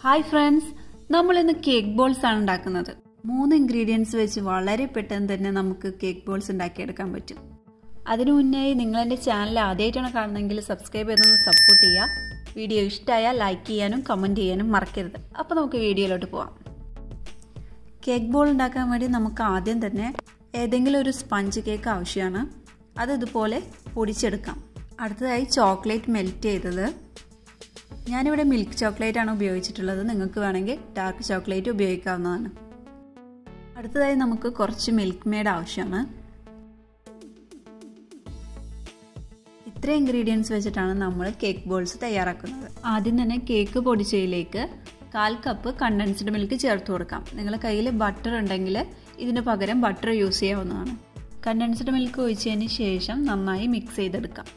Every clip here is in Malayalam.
ഹായ് ഫ്രണ്ട്സ്, നമ്മൾ ഇന്ന് കേക്ക് ബോൾസ് ആണ് ഉണ്ടാക്കുന്നത്. 3 ഇൻഗ്രീഡിയൻസ് വെച്ച് വളരെ പെട്ടെന്ന് തന്നെ നമുക്ക് കേക്ക് ബോൾസ് ഉണ്ടാക്കിയെടുക്കാൻ പറ്റും. അതിനു മുന്നേ നിങ്ങൾ എൻ്റെ ചാനൽ ആദ്യമായിട്ടാണ് കാണുന്നതെങ്കിൽ സബ്സ്ക്രൈബ് ചെയ്തൊന്ന് സപ്പോർട്ട് ചെയ്യുക. വീഡിയോ ഇഷ്ടമായാൽ ലൈക്ക് ചെയ്യാനും കമൻറ്റ് ചെയ്യാനും മറക്കരുത്. അപ്പോൾ നമുക്ക് വീഡിയോയിലോട്ട് പോവാം. കേക്ക് ബോൾ ഉണ്ടാക്കാൻ വേണ്ടി നമുക്ക് ആദ്യം തന്നെ ഏതെങ്കിലും ഒരു സ്പഞ്ച് കേക്ക് ആവശ്യമാണ്. അത് ഇതുപോലെ പൊടിച്ചെടുക്കാം. അടുത്തതായി ചോക്ലേറ്റ് മെൽറ്റ് ചെയ്തത്. ഞാനിവിടെ മിൽക്ക് ചോക്ലേറ്റ് ആണ് ഉപയോഗിച്ചിട്ടുള്ളത്. നിങ്ങൾക്ക് വേണമെങ്കിൽ ഡാർക്ക് ചോക്ലേറ്റ് ഉപയോഗിക്കാവുന്നതാണ്. അടുത്തതായി നമുക്ക് കുറച്ച് മിൽക്ക് മെയ്ഡ് ആവശ്യമാണ്. ഇത്ര ഇൻഗ്രീഡിയൻസ് വെച്ചിട്ടാണ് നമ്മൾ കേക്ക് ബോൾസ് തയ്യാറാക്കുന്നത്. ആദ്യം തന്നെ കേക്ക് പൊടിച്ചതിലേക്ക് 1/4 കപ്പ് കണ്ടൻസ്ഡ് മിൽക്ക് ചേർത്ത് കൊടുക്കാം. നിങ്ങളുടെ കയ്യിൽ ബട്ടർ ഉണ്ടെങ്കിൽ ഇതിന് പകരം ബട്ടർ യൂസ് ചെയ്യാവുന്നതാണ്. കണ്ടൻസ്ഡ് മിൽക്ക് ഒഴിച്ചതിന് ശേഷം നന്നായി മിക്സ് ചെയ്തെടുക്കാം.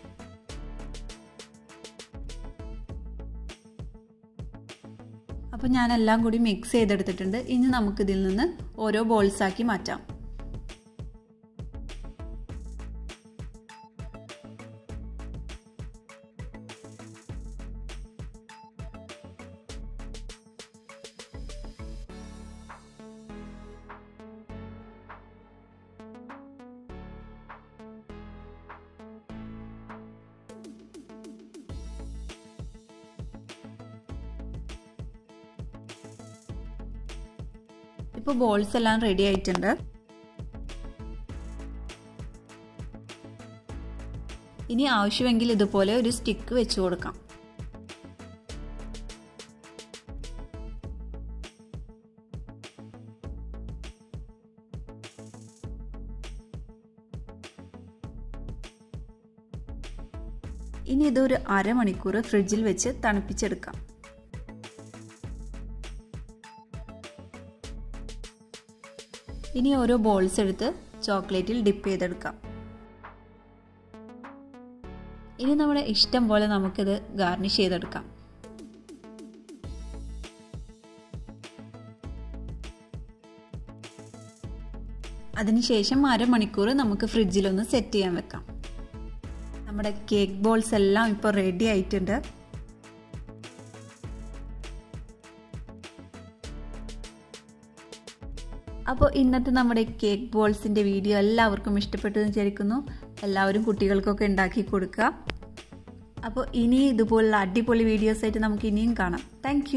അപ്പോൾ ഞാൻ എല്ലാം കൂടി മിക്സ് ചെയ്തെടുത്തിട്ടുണ്ട്. ഇനി നമുക്കിതിൽ നിന്ന് ഓരോ ബോൾസാക്കി മാറ്റാം. ഇപ്പോൾ ബോൾസ് എല്ലാം റെഡി ആയിട്ടുണ്ട്. ഇനി ആവശ്യമെങ്കിൽ ഇതുപോലെ ഒരു സ്റ്റിക്ക് വെച്ച് കൊടുക്കാം. ഇനി ഇതൊരു അരമണിക്കൂർ ഫ്രിഡ്ജിൽ വെച്ച് തണുപ്പിച്ചെടുക്കാം. ഇനി ഓരോ ബോൾസ് എടുത്ത് ചോക്ലേറ്റിൽ ഡിപ്പ് ചെയ്തെടുക്കാം. ഇനി നമ്മുടെ ഇഷ്ടം പോലെ നമുക്കിത് ഗാർണിഷ് ചെയ്തെടുക്കാം. അതിനുശേഷം അരമണിക്കൂർ നമുക്ക് ഫ്രിഡ്ജിലൊന്ന് സെറ്റ് ചെയ്യാൻ വെക്കാം. നമ്മുടെ കേക്ക് ബോൾസ് എല്ലാം ഇപ്പോൾ റെഡി ആയിട്ടുണ്ട്. അപ്പോൾ ഇന്നത്തെ നമ്മുടെ കേക്ക് ബോൾസിൻ്റെ വീഡിയോ എല്ലാവർക്കും ഇഷ്ടപ്പെട്ടു എന്ന് വിചാരിക്കുന്നു. എല്ലാവരും കുട്ടികൾക്കൊക്കെ ഉണ്ടാക്കി കൊടുക്കുക. അപ്പോൾ ഇനി ഇതുപോലുള്ള അടിപൊളി വീഡിയോസായിട്ട് നമുക്ക് ഇനിയും കാണാം. താങ്ക്